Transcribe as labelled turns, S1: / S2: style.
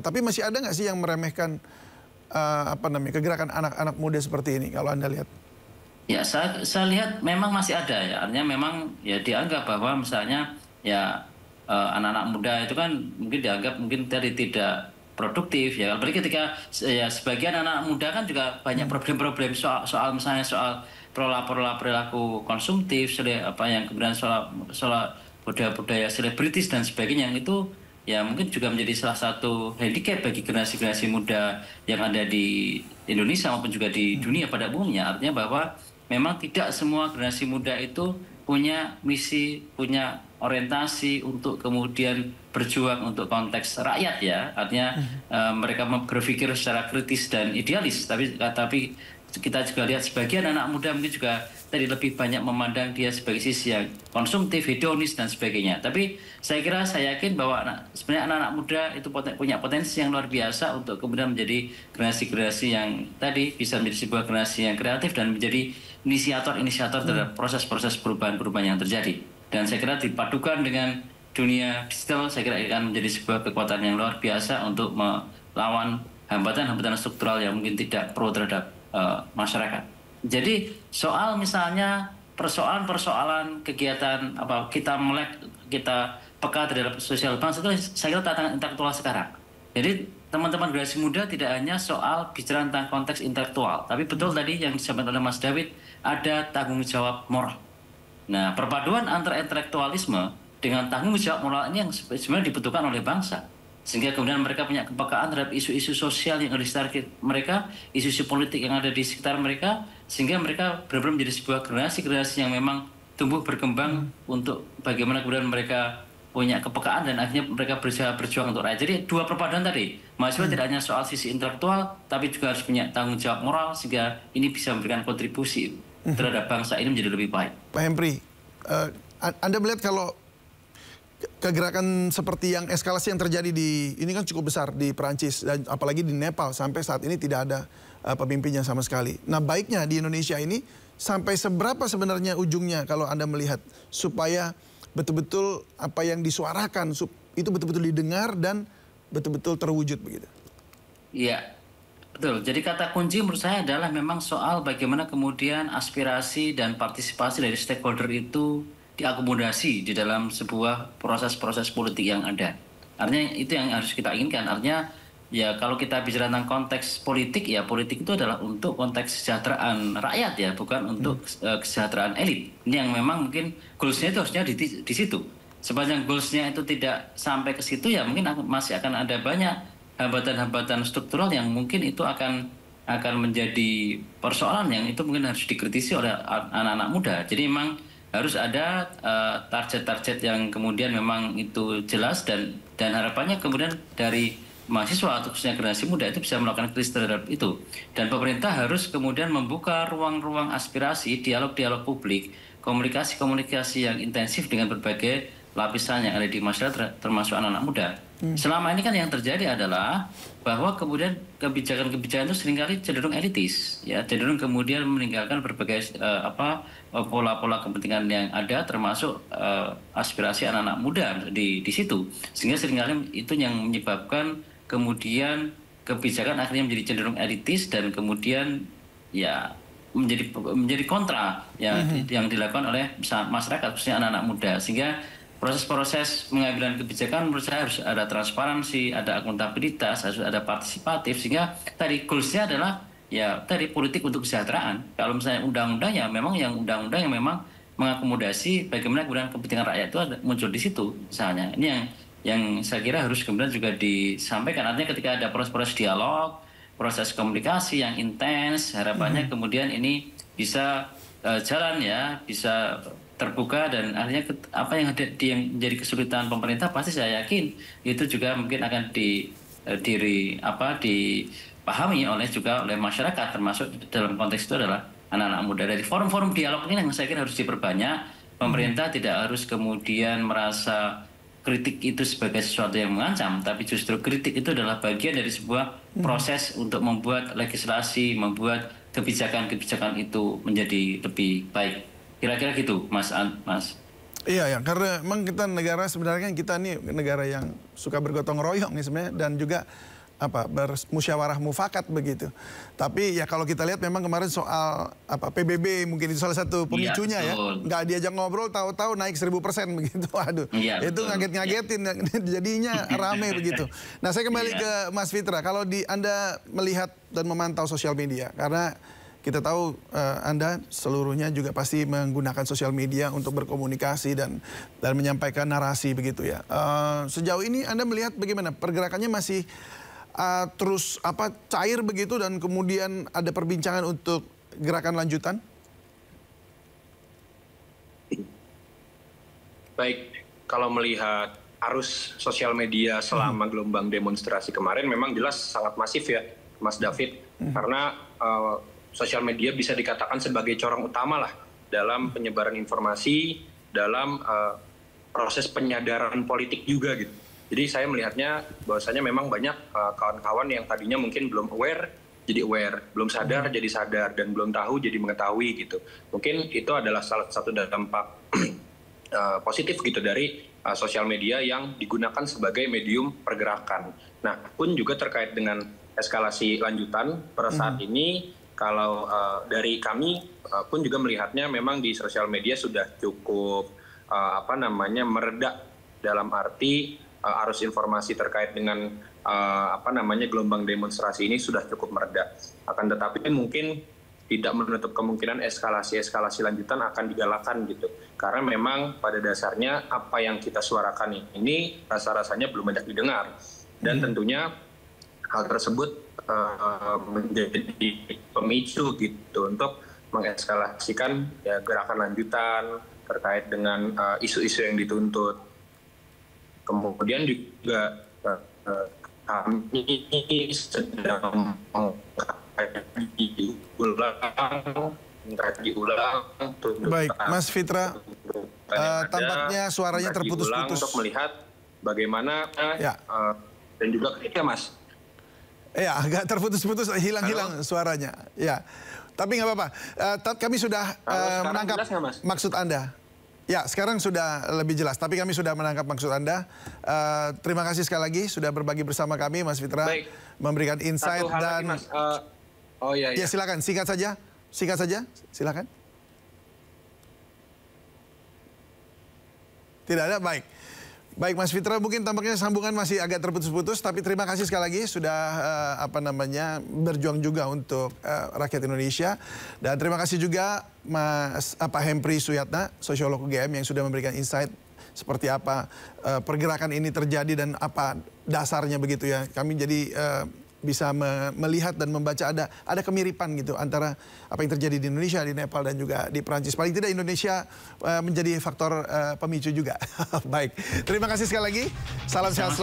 S1: Tapi masih ada nggak sih yang meremehkan kegerakan anak-anak muda seperti ini kalau Anda lihat?
S2: Ya, saya lihat memang masih ada ya. Artinya memang ya dianggap bahwa misalnya ya anak-anak muda itu kan mungkin dianggap mungkin tadi tidak produktif ya. Apalagi ketika ya sebagian anak muda kan juga banyak problem-problem soal misalnya soal pola perilaku konsumtif, apa yang kemudian soal budaya-budaya selebritis dan sebagainya, yang itu ya mungkin juga menjadi salah satu handicap bagi generasi-generasi muda yang ada di Indonesia maupun juga di dunia pada umumnya. Artinya bahwa memang tidak semua generasi muda itu punya misi, punya orientasi untuk kemudian berjuang untuk konteks rakyat ya. Artinya mereka berpikir secara kritis dan idealis. Tapi kita juga lihat sebagian anak muda mungkin juga tadi lebih banyak memandang dia sebagai sisi yang konsumtif, hedonis dan sebagainya. Tapi saya yakin bahwa sebenarnya anak-anak muda itu punya potensi yang luar biasa untuk kemudian menjadi generasi-generasi yang tadi bisa menjadi sebuah generasi yang kreatif dan menjadi inisiator terhadap proses-proses perubahan-perubahan yang terjadi. Dan saya kira dipadukan dengan dunia digital, saya kira akan menjadi sebuah kekuatan yang luar biasa untuk melawan hambatan-hambatan struktural yang mungkin tidak pro terhadap masyarakat. Jadi soal misalnya persoalan kegiatan apa kita peka terhadap sosial bangsa itu saya kira tantangan intelektual sekarang. Jadi teman-teman generasi muda tidak hanya soal bicara tentang konteks intelektual, tapi betul tadi yang disampaikan oleh Mas David, ada tanggung jawab moral. Nah, perpaduan antara intelektualisme dengan tanggung jawab moral ini yang sebenarnya dibutuhkan oleh bangsa. Sehingga kemudian mereka punya kepekaan terhadap isu-isu sosial yang ada di sekitar mereka, isu-isu politik yang ada di sekitar mereka, sehingga mereka benar-benar menjadi sebuah generasi yang memang tumbuh berkembang untuk bagaimana kemudian mereka punya kepekaan dan akhirnya mereka berjuang untuk rakyat. Jadi dua perpaduan tadi, mahasiswa tidak hanya soal sisi intelektual, tapi juga harus punya tanggung jawab moral sehingga ini bisa memberikan kontribusi terhadap bangsa ini menjadi lebih baik.
S1: Pak Hempri, Anda melihat kalau kegerakan seperti yang eskalasi yang terjadi ini kan cukup besar di Perancis dan apalagi di Nepal sampai saat ini tidak ada pemimpinnya sama sekali. Nah, baiknya di Indonesia ini sampai seberapa sebenarnya ujungnya kalau Anda melihat supaya betul-betul apa yang disuarakan itu betul-betul didengar dan betul-betul terwujud begitu?
S2: Iya, betul. Jadi kata kunci menurut saya adalah memang soal bagaimana kemudian aspirasi dan partisipasi dari stakeholder itu diakomodasi di dalam sebuah proses-proses politik yang ada. Artinya itu yang harus kita inginkan. Artinya ya kalau kita bicara tentang konteks politik, ya politik itu adalah untuk konteks kesejahteraan rakyat ya, bukan untuk kesejahteraan elit. Ini yang memang mungkin goalsnya itu harusnya di situ. Sepanjang goalsnya itu tidak sampai ke situ ya mungkin masih akan ada banyak hambatan-hambatan struktural yang mungkin itu akan menjadi persoalan yang itu mungkin harus dikritisi oleh anak-anak muda. Jadi memang harus ada target-target yang kemudian memang itu jelas dan harapannya kemudian dari mahasiswa atau khususnya generasi muda itu bisa melakukan kritis terhadap itu. Dan pemerintah harus kemudian membuka ruang-ruang aspirasi, dialog-dialog publik, komunikasi-komunikasi yang intensif dengan berbagai lapisan yang ada di masyarakat termasuk anak-anak muda. Selama ini kan yang terjadi adalah bahwa kemudian kebijakan-kebijakan itu seringkali cenderung elitis, ya cenderung kemudian meninggalkan berbagai pola-pola kepentingan yang ada, termasuk aspirasi anak-anak muda di situ, sehingga seringkali itu yang menyebabkan kemudian kebijakan akhirnya menjadi cenderung elitis dan kemudian ya menjadi kontra yang dilakukan oleh masyarakat khususnya anak-anak muda, sehingga proses-proses pengambilan kebijakan menurut saya harus ada transparansi, ada akuntabilitas, harus ada partisipatif, sehingga tadi goalsnya adalah ya tadi politik untuk kesejahteraan. Kalau misalnya undang-undang ya memang yang undang-undang yang memang mengakomodasi bagaimana kemudian kepentingan rakyat itu muncul di situ misalnya. Ini yang saya kira harus kemudian juga disampaikan. Artinya ketika ada proses-proses dialog, proses komunikasi yang intens, harapannya kemudian ini bisa jalan ya, bisa terbuka dan akhirnya apa yang menjadi kesulitan pemerintah pasti saya yakin itu juga mungkin akan dipahami oleh masyarakat, termasuk dalam konteks itu adalah anak-anak muda. Dari forum-forum dialog ini yang saya kira harus diperbanyak. Pemerintah tidak harus kemudian merasa kritik itu sebagai sesuatu yang mengancam, tapi justru kritik itu adalah bagian dari sebuah proses untuk membuat legislasi, membuat kebijakan-kebijakan itu menjadi lebih baik. Kira-kira gitu, Mas.
S1: Iya ya, karena memang kita negara sebenarnya kita nih negara yang suka bergotong royong nih sebenarnya dan juga bermusyawarah mufakat begitu. Tapi ya kalau kita lihat memang kemarin soal PBB mungkin itu salah satu pemicunya ya. Nggak diajak ngobrol tahu-tahu naik 1000% begitu. Waduh, itu ngaget-ngagetin jadinya rame begitu. Nah, saya kembali ke Mas Fitra. Kalau Anda melihat dan memantau sosial media karena kita tahu Anda seluruhnya juga pasti menggunakan sosial media untuk berkomunikasi dan menyampaikan narasi begitu ya. Sejauh ini Anda melihat bagaimana pergerakannya masih terus cair begitu dan kemudian ada perbincangan untuk gerakan lanjutan?
S3: Baik, kalau melihat arus sosial media selama gelombang demonstrasi kemarin memang jelas sangat masif ya, Mas David, karena sosial media bisa dikatakan sebagai corong utama lah dalam penyebaran informasi, dalam proses penyadaran politik juga gitu. Jadi saya melihatnya bahwasanya memang banyak kawan-kawan yang tadinya mungkin belum aware, jadi aware, belum sadar jadi sadar, dan belum tahu jadi mengetahui gitu. Mungkin itu adalah salah satu dampak positif gitu dari sosial media yang digunakan sebagai medium pergerakan. Nah, pun juga terkait dengan eskalasi lanjutan pada saat ini, kalau dari kami pun juga melihatnya memang di sosial media sudah cukup mereda dalam arti arus informasi terkait dengan gelombang demonstrasi ini sudah cukup mereda. Akan tetapi mungkin tidak menutup kemungkinan eskalasi lanjutan akan digalakan gitu. Karena memang pada dasarnya apa yang kita suarakan ini rasa-rasanya belum banyak didengar. Dan tentunya hal tersebut menjadi pemicu gitu untuk mengeskalasikan ya, gerakan lanjutan terkait dengan isu-isu yang dituntut. Kemudian juga kami sedang mengkaji ulang.
S1: Baik, Mas Fitra, tampaknya suaranya terputus-putus.
S3: Untuk melihat bagaimana dan juga ketika Mas.
S1: Ya, agak terputus-putus, hilang-hilang suaranya. Ya, tapi nggak apa-apa. Kami sudah menangkap maksud Anda. Ya, sekarang sudah lebih jelas. Tapi kami sudah menangkap maksud Anda. Terima kasih sekali lagi sudah berbagi bersama kami, Mas Fitra, memberikan insight dan.
S3: Lagi,
S1: ya, silakan, singkat saja, silakan. Tidak ada, baik. Baik, Mas Fitra, mungkin tampaknya sambungan masih agak terputus-putus, tapi terima kasih sekali lagi sudah berjuang juga untuk rakyat Indonesia. Dan terima kasih juga Mas Hempri Suyatna, sosiolog UGM yang sudah memberikan insight seperti apa pergerakan ini terjadi dan apa dasarnya begitu ya. Kami jadi bisa melihat dan membaca ada kemiripan gitu antara apa yang terjadi di Indonesia, di Nepal dan juga di Perancis. Paling tidak Indonesia menjadi faktor pemicu juga. Baik, terima kasih sekali lagi. Salam sehat selalu.